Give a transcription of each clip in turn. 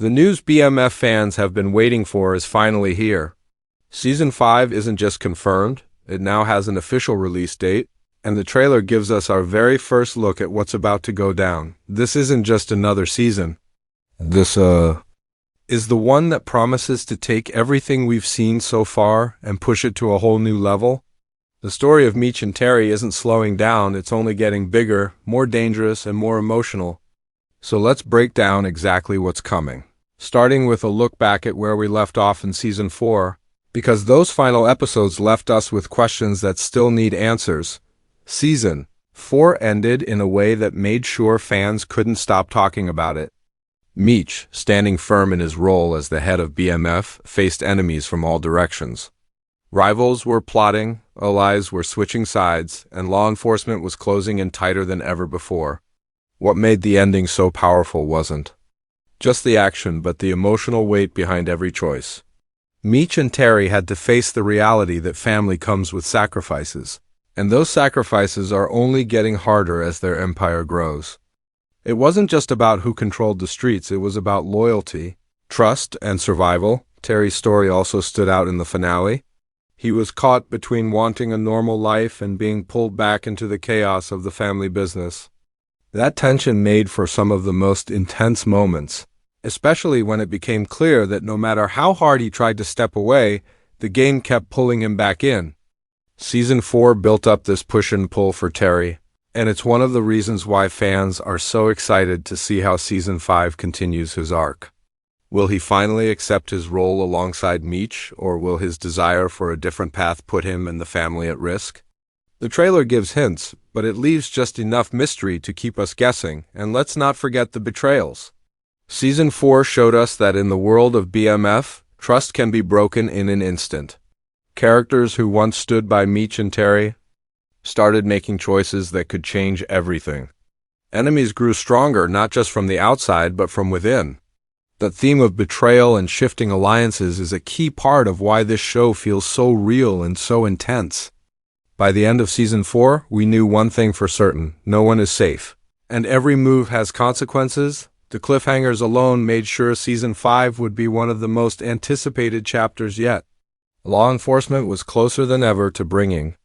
The news BMF fans have been waiting for is finally here. Season 5 isn't just confirmed, it now has an official release date, and the trailer gives us our very first look at what's about to go down. This isn't just another season. This, is the one that promises to take everything we've seen so far and push it to a whole new level. The story of Meech and Terry isn't slowing down, it's only getting bigger, more dangerous, and more emotional. So let's break down exactly what's coming. Starting with a look back at where we left off in Season 4, because those final episodes left us with questions that still need answers. Season 4 ended in a way that made sure fans couldn't stop talking about it. Meech, standing firm in his role as the head of BMF, faced enemies from all directions. Rivals were plotting, allies were switching sides, and law enforcement was closing in tighter than ever before. What made the ending so powerful wasn't just the action, but the emotional weight behind every choice. Meech and Terry had to face the reality that family comes with sacrifices, and those sacrifices are only getting harder as their empire grows. It wasn't just about who controlled the streets, it was about loyalty, trust, and survival. Terry's story also stood out in the finale. He was caught between wanting a normal life and being pulled back into the chaos of the family business. That tension made for some of the most intense moments, especially when it became clear that no matter how hard he tried to step away, the game kept pulling him back in. Season 4 built up this push and pull for Terry, and it's one of the reasons why fans are so excited to see how Season 5 continues his arc. Will he finally accept his role alongside Meech, or will his desire for a different path put him and the family at risk? The trailer gives hints, but it leaves just enough mystery to keep us guessing, and let's not forget the betrayals. Season 4 showed us that in the world of BMF, trust can be broken in an instant. Characters who once stood by Meech and Terry started making choices that could change everything. Enemies grew stronger not just from the outside but from within. The theme of betrayal and shifting alliances is a key part of why this show feels so real and so intense. By the end of Season 4, we knew one thing for certain: no one is safe. And every move has consequences. The cliffhangers alone made sure Season 5 would be one of the most anticipated chapters yet. Law enforcement was closer than ever to bringing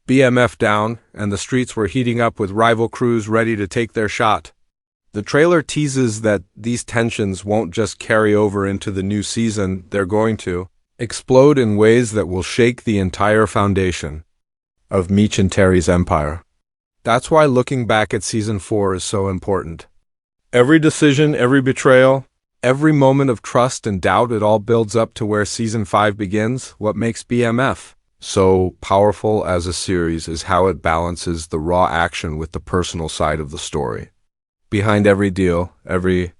BMF down, and the streets were heating up with rival crews ready to take their shot. The trailer teases that these tensions won't just carry over into the new season, they're going to explode in ways that will shake the entire foundation of Meech and Terry's empire. That's why looking back at Season 4 is so important. Every decision, every betrayal, every moment of trust and doubt, it all builds up to where Season 5 begins. What makes BMF so powerful as a series is how it balances the raw action with the personal side of the story. Behind every deal, every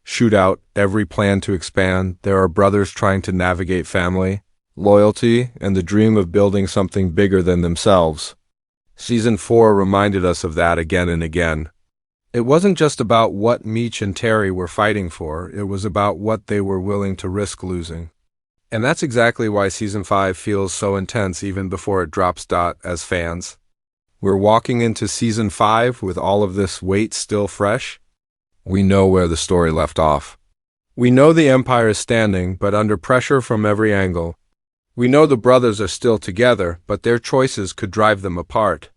shootout, every plan to expand, there are brothers trying to navigate family, loyalty, and the dream of building something bigger than themselves. Season 4 reminded us of that again and again. It wasn't just about what Meech and Terry were fighting for, it was about what they were willing to risk losing. And that's exactly why Season 5 feels so intense even before it drops. As fans, we're walking into Season 5 with all of this weight still fresh. We know where the story left off. We know the Empire is standing, but under pressure from every angle. We know the brothers are still together, but their choices could drive them apart.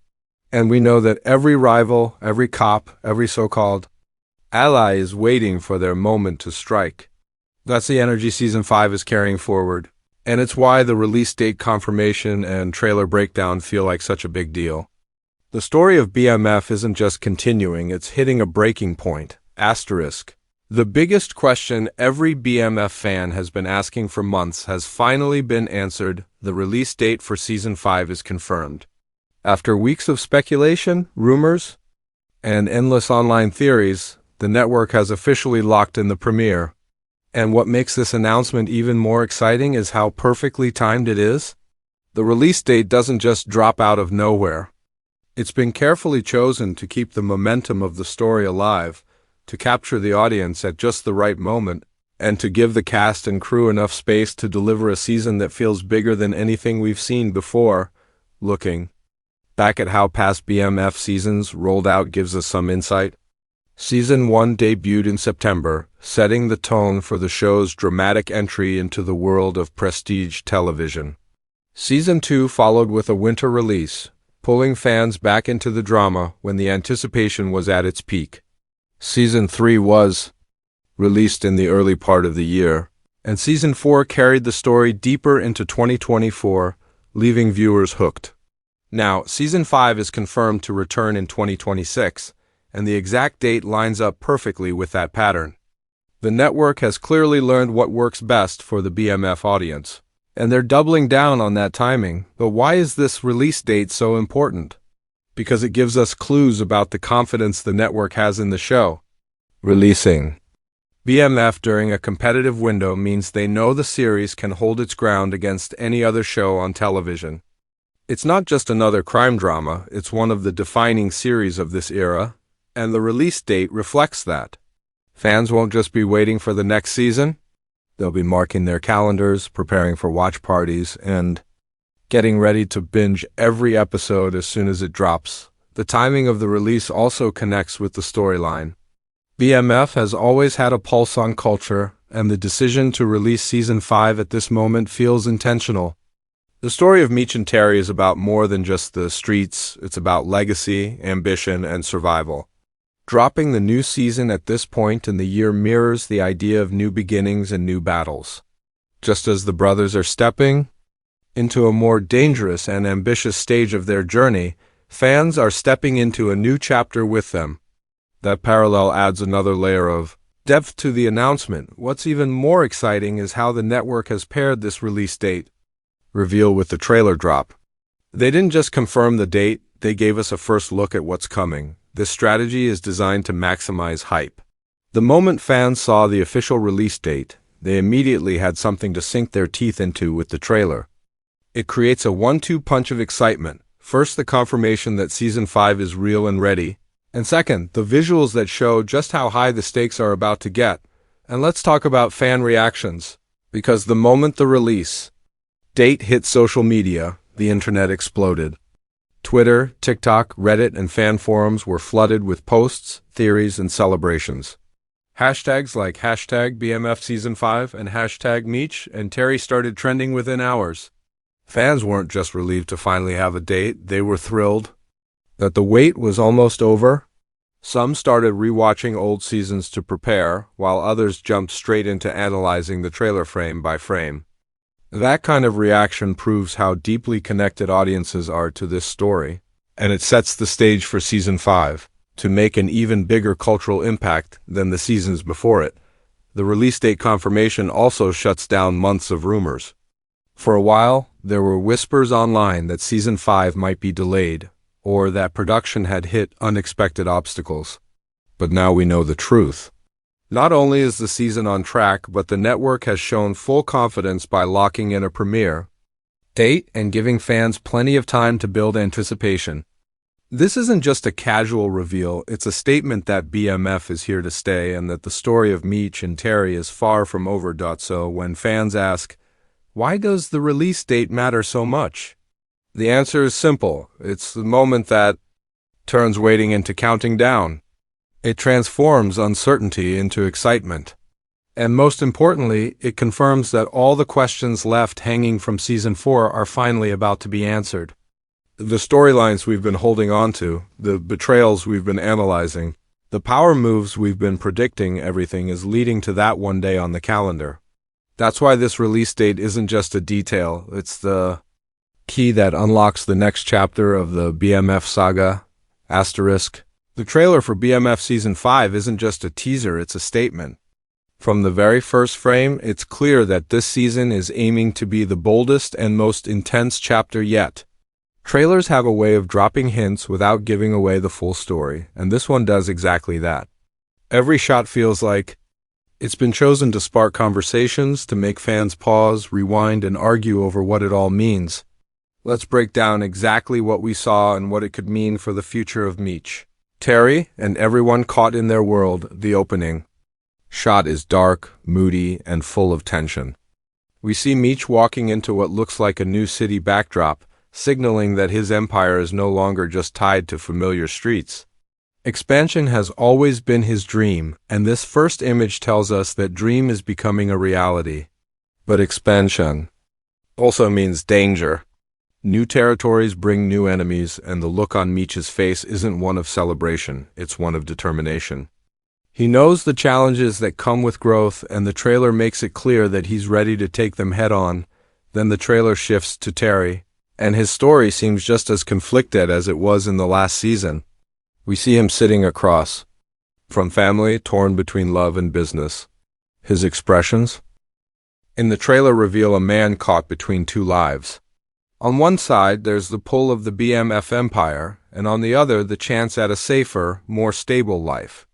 And we know that every rival, every cop, every so-called ally is waiting for their moment to strike. That's the energy Season 5 is carrying forward, and it's why the release date confirmation and trailer breakdown feel like such a big deal. The story of BMF isn't just continuing, it's hitting a breaking point. Asterisk. The biggest question every BMF fan has been asking for months has finally been answered. The release date for Season 5 is confirmed. After weeks of speculation, rumors, and endless online theories, the network has officially locked in the premiere. And what makes this announcement even more exciting is how perfectly timed it is. The release date doesn't just drop out of nowhere. It's been carefully chosen to keep the momentum of the story alive, to capture the audience at just the right moment, and to give the cast and crew enough space to deliver a season that feels bigger than anything we've seen before. Looking back at how past BMF seasons rolled out gives us some insight. Season 1 debuted in September, setting the tone for the show's dramatic entry into the world of prestige television. Season 2 followed with a winter release, pulling fans back into the drama when the anticipation was at its peak. Season 3 was released in the early part of the year, and Season 4 carried the story deeper into 2024, leaving viewers hooked. Now, Season 5 is confirmed to return in 2026, and the exact date lines up perfectly with that pattern. The network has clearly learned what works best for the BMF audience, and they're doubling down on that timing. But why is this release date so important? Because it gives us clues about the confidence the network has in the show. Releasing BMF during a competitive window means they know the series can hold its ground against any other show on television. It's not just another crime drama, it's one of the defining series of this era, and the release date reflects that. Fans won't just be waiting for the next season, they'll be marking their calendars, preparing for watch parties, and getting ready to binge every episode as soon as it drops. The timing of the release also connects with the storyline. BMF has always had a pulse on culture, and the decision to release Season 5 at this moment feels intentional. The story of Meech and Terry is about more than just the streets, it's about legacy, ambition, and survival. Dropping the new season at this point in the year mirrors the idea of new beginnings and new battles. Just as the brothers are stepping into a more dangerous and ambitious stage of their journey, fans are stepping into a new chapter with them. That parallel adds another layer of depth to the announcement. What's even more exciting is how the network has paired this release date reveal with the trailer drop. They didn't just confirm the date, they gave us a first look at what's coming. This strategy is designed to maximize hype. The moment fans saw the official release date, they immediately had something to sink their teeth into with the trailer. It creates a 1-2 punch of excitement. First, the confirmation that Season 5 is real and ready, and second, the visuals that show just how high the stakes are about to get. And let's talk about fan reactions, because the moment the release date hit social media, the internet exploded. Twitter, TikTok, Reddit, and fan forums were flooded with posts, theories, and celebrations. Hashtags like hashtag BMF Season 5 and hashtag Meech and Terry started trending within hours. Fans weren't just relieved to finally have a date, they were thrilled that the wait was almost over. Some started rewatching old seasons to prepare, while others jumped straight into analyzing the trailer frame by frame. That kind of reaction proves how deeply connected audiences are to this story, and it sets the stage for Season 5 to make an even bigger cultural impact than the seasons before it. The release date confirmation also shuts down months of rumors. For a while, there were whispers online that Season 5 might be delayed, or that production had hit unexpected obstacles. But now we know the truth. Not only is the season on track, but the network has shown full confidence by locking in a premiere date and giving fans plenty of time to build anticipation. This isn't just a casual reveal, it's a statement that BMF is here to stay and that the story of Meech and Terry is far from over. So when fans ask, why does the release date matter so much? The answer is simple. It's the moment that turns waiting into counting down. It transforms uncertainty into excitement. And most importantly, it confirms that all the questions left hanging from Season 4 are finally about to be answered. The storylines we've been holding on to, the betrayals we've been analyzing, the power moves we've been predicting, everything is leading to that one day on the calendar. That's why this release date isn't just a detail, it's the key that unlocks the next chapter of the BMF saga. Asterisk. The trailer for BMF Season 5 isn't just a teaser, it's a statement. From the very first frame, it's clear that this season is aiming to be the boldest and most intense chapter yet. Trailers have a way of dropping hints without giving away the full story, and this one does exactly that. Every shot feels like it's been chosen to spark conversations, to make fans pause, rewind, and argue over what it all means. Let's break down exactly what we saw and what it could mean for the future of Meech Terry and everyone caught in their world. The opening shot is dark, moody, and full of tension. We see Meech walking into what looks like a new city backdrop, signaling that his empire is no longer just tied to familiar streets. Expansion has always been his dream, and this first image tells us that dream is becoming a reality. But expansion also means danger. New territories bring new enemies, and the look on Meech's face isn't one of celebration, it's one of determination. He knows the challenges that come with growth, and the trailer makes it clear that he's ready to take them head-on. Then the trailer shifts to Terry, and his story seems just as conflicted as it was in the last season. We see him sitting across from family, torn between love and business. His expressions in the trailer reveal a man caught between two lives. On one side, there's the pull of the BMF empire, and on the other, the chance at a safer, more stable life.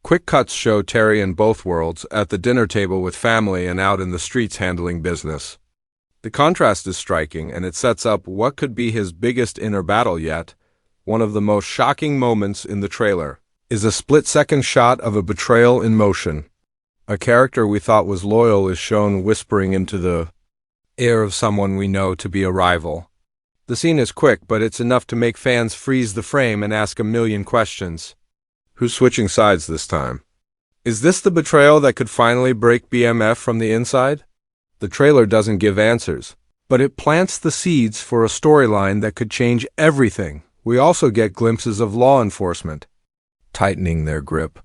Quick cuts show Terry in both worlds, at the dinner table with family and out in the streets handling business. The contrast is striking, and it sets up what could be his biggest inner battle yet. One of the most shocking moments in the trailer is a split-second shot of a betrayal in motion. A character we thought was loyal is shown whispering into the ear of someone we know to be a rival. The scene is quick, but it's enough to make fans freeze the frame and ask a million questions. Who's switching sides this time? Is this the betrayal that could finally break BMF from the inside? The trailer doesn't give answers, but it plants the seeds for a storyline that could change everything. We also get glimpses of law enforcement tightening their grip.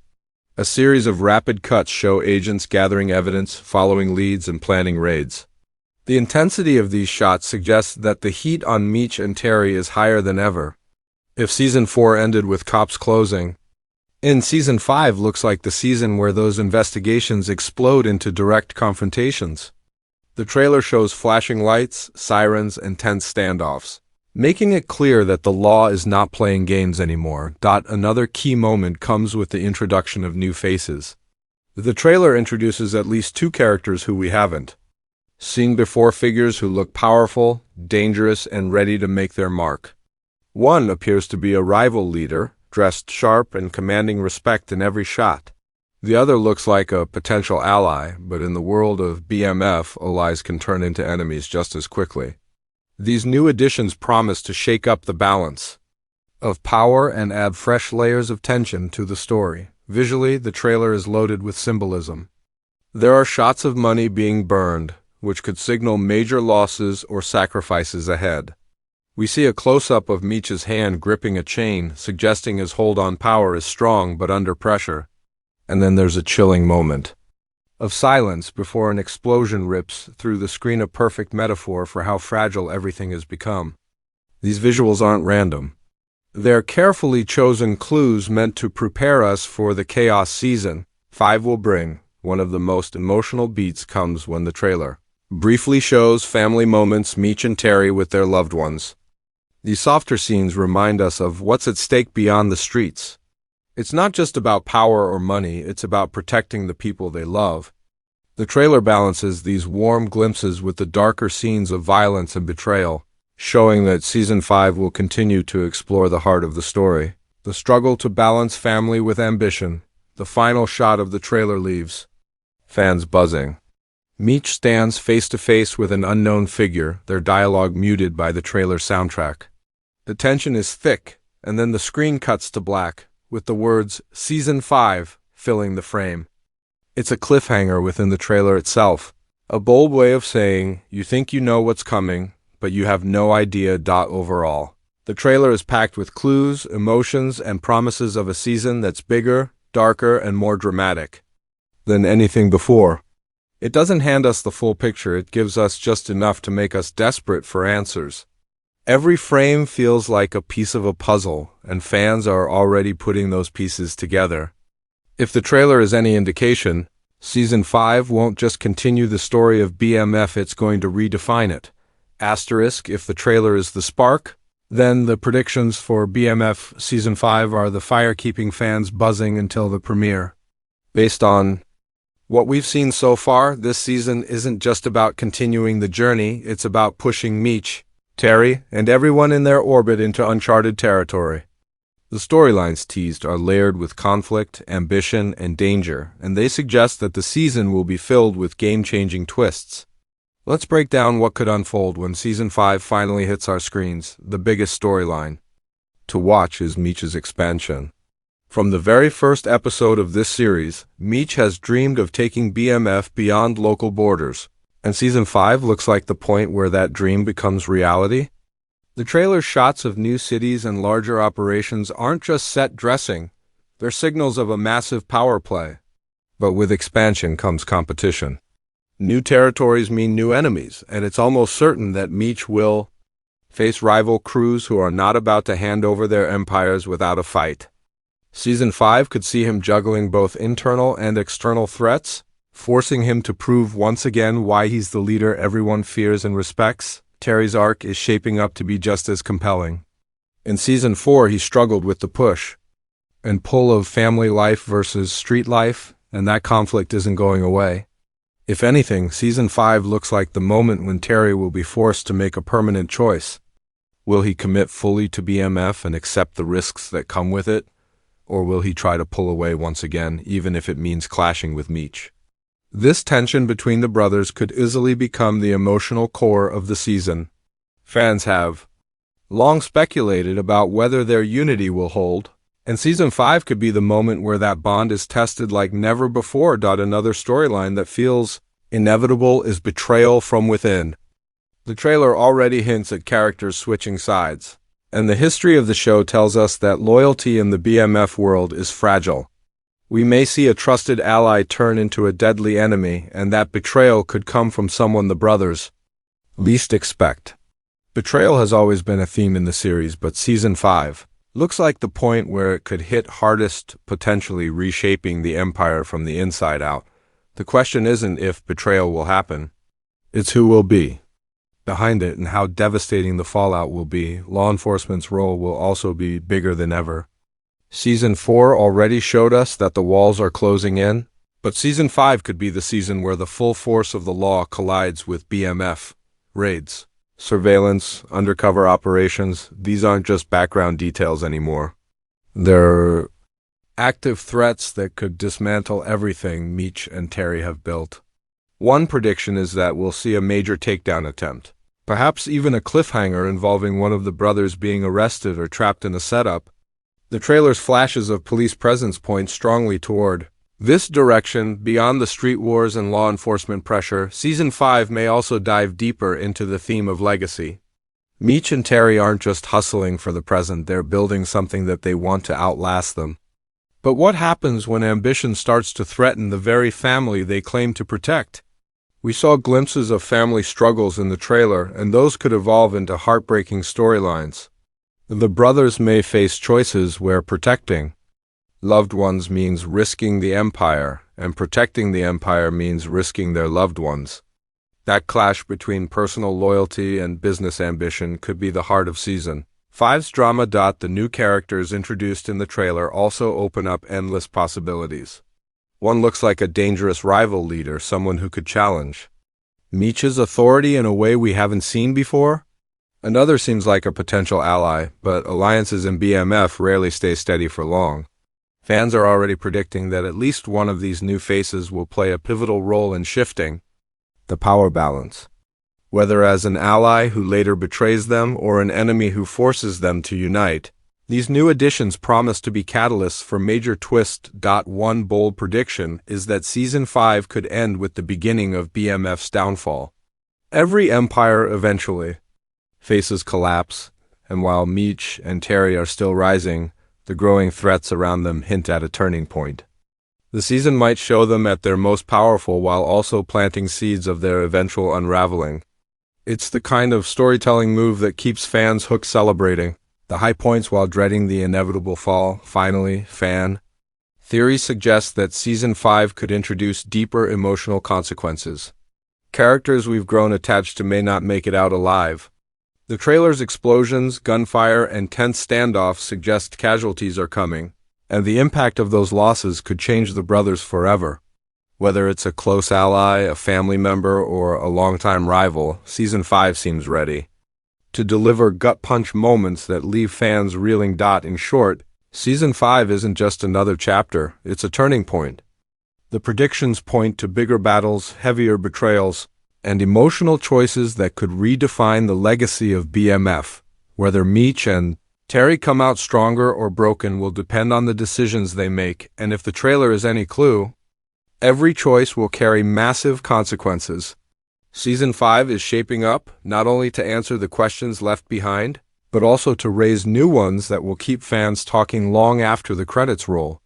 A series of rapid cuts show agents gathering evidence, following leads, and planning raids. The intensity of these shots suggests that the heat on Meech and Terry is higher than ever. If Season 4 ended with cops closing, in Season 5 looks like the season where those investigations explode into direct confrontations. The trailer shows flashing lights, sirens, and tense standoffs, making it clear that the law is not playing games anymore. Another key moment comes with the introduction of new faces. The trailer introduces at least two characters who we haven't seen before, figures who look powerful, dangerous, and ready to make their mark. One appears to be a rival leader, dressed sharp and commanding respect in every shot. The other looks like a potential ally, but in the world of BMF, allies can turn into enemies just as quickly. These new additions promise to shake up the balance of power and add fresh layers of tension to the story. Visually, the trailer is loaded with symbolism. There are shots of money being burned, which could signal major losses or sacrifices ahead. We see a close-up of Meech's hand gripping a chain, suggesting his hold on power is strong but under pressure. And then there's a chilling moment of silence before an explosion rips through the screen, a perfect metaphor for how fragile everything has become. These visuals aren't random. They're carefully chosen clues meant to prepare us for the chaos Season 5 will bring. One of the most emotional beats comes when the trailer briefly shows family moments, Meech and Terry with their loved ones. These softer scenes remind us of what's at stake beyond the streets. It's not just about power or money, it's about protecting the people they love. The trailer balances these warm glimpses with the darker scenes of violence and betrayal, showing that Season 5 will continue to explore the heart of the story. The struggle to balance family with ambition. The final shot of the trailer leaves fans buzzing. Meech stands face to face with an unknown figure, their dialogue muted by the trailer soundtrack. The tension is thick, and then the screen cuts to black, with the words Season 5 filling the frame. It's a cliffhanger within the trailer itself, a bold way of saying you think you know what's coming, but you have no idea. Overall, the trailer is packed with clues, emotions, and promises of a season that's bigger, darker, and more dramatic than anything before. It doesn't hand us the full picture, it gives us just enough to make us desperate for answers. Every frame feels like a piece of a puzzle, and fans are already putting those pieces together. If the trailer is any indication, Season 5 won't just continue the story of BMF, it's going to redefine it. Asterisk, if the trailer is the spark, then the predictions for BMF Season 5 are the fire keeping fans buzzing until the premiere. Based on what we've seen so far, this season isn't just about continuing the journey, it's about pushing Meech, Terry, and everyone in their orbit into uncharted territory. The storylines teased are layered with conflict, ambition, and danger, and they suggest that the season will be filled with game-changing twists. Let's break down what could unfold when Season 5 finally hits our screens. The biggest storyline to watch is Meech's expansion. From the very first episode of this series, Meech has dreamed of taking BMF beyond local borders, and Season 5 looks like the point where that dream becomes reality. The trailer's shots of new cities and larger operations aren't just set dressing, they're signals of a massive power play. But with expansion comes competition. New territories mean new enemies, and it's almost certain that Meech will face rival crews who are not about to hand over their empires without a fight. Season 5 could see him juggling both internal and external threats, forcing him to prove once again why he's the leader everyone fears and respects. Terry's arc is shaping up to be just as compelling. In Season 4, he struggled with the push and pull of family life versus street life, and that conflict isn't going away. If anything, Season 5 looks like the moment when Terry will be forced to make a permanent choice. Will he commit fully to BMF and accept the risks that come with it, or will he try to pull away once again, even if it means clashing with Meech? This tension between the brothers could easily become the emotional core of the season. Fans have long speculated about whether their unity will hold, and Season 5 could be the moment where that bond is tested like never before. Another storyline that feels inevitable is betrayal from within. The trailer already hints at characters switching sides, and the history of the show tells us that loyalty in the BMF world is fragile. We may see a trusted ally turn into a deadly enemy, and that betrayal could come from someone the brothers least expect. Betrayal has always been a theme in the series, but Season 5 looks like the point where it could hit hardest, potentially reshaping the empire from the inside out. The question isn't if betrayal will happen, it's who will be behind it and how devastating the fallout will be. Law enforcement's role will also be bigger than ever. Season 4 already showed us that the walls are closing in, but Season 5 could be the season where the full force of the law collides with BMF. Raids, surveillance, undercover operations, these aren't just background details anymore. They're active threats that could dismantle everything Meech and Terry have built. One prediction is that we'll see a major takedown attempt, perhaps even a cliffhanger involving one of the brothers being arrested or trapped in a setup. The trailer's flashes of police presence point strongly toward this direction. Beyond the street wars and law enforcement pressure, Season 5 may also dive deeper into the theme of legacy. Meech and Terry aren't just hustling for the present, they're building something that they want to outlast them. But what happens when ambition starts to threaten the very family they claim to protect? We saw glimpses of family struggles in the trailer, and those could evolve into heartbreaking storylines. The brothers may face choices where protecting loved ones means risking the empire, and protecting the empire means risking their loved ones. That clash between personal loyalty and business ambition could be the heart of Season 5's drama. The new characters introduced in the trailer also open up endless possibilities. One looks like a dangerous rival leader, someone who could challenge Meech's authority in a way we haven't seen before. Another seems like a potential ally, but alliances in BMF rarely stay steady for long. Fans are already predicting that at least one of these new faces will play a pivotal role in shifting the power balance, whether as an ally who later betrays them or an enemy who forces them to unite. These new additions promise to be catalysts for major twists. One bold prediction is that Season 5 could end with the beginning of BMF's downfall. Every empire eventually faces collapse, and while Meech and Terry are still rising, the growing threats around them hint at a turning point. The season might show them at their most powerful while also planting seeds of their eventual unraveling. It's the kind of storytelling move that keeps fans hooked, celebrating the high points while dreading the inevitable fall. Finally, fan theory suggests that Season 5 could introduce deeper emotional consequences. Characters we've grown attached to may not make it out alive. The trailer's explosions, gunfire, and tense standoffs suggest casualties are coming, and the impact of those losses could change the brothers forever. Whether it's a close ally, a family member, or a longtime rival, Season 5 seems ready to deliver gut-punch moments that leave fans reeling. In short, Season 5 isn't just another chapter, it's a turning point. The predictions point to bigger battles, heavier betrayals, and emotional choices that could redefine the legacy of BMF. Whether Meech and Terry come out stronger or broken will depend on the decisions they make, and if the trailer is any clue, every choice will carry massive consequences. Season 5 is shaping up not only to answer the questions left behind, but also to raise new ones that will keep fans talking long after the credits roll.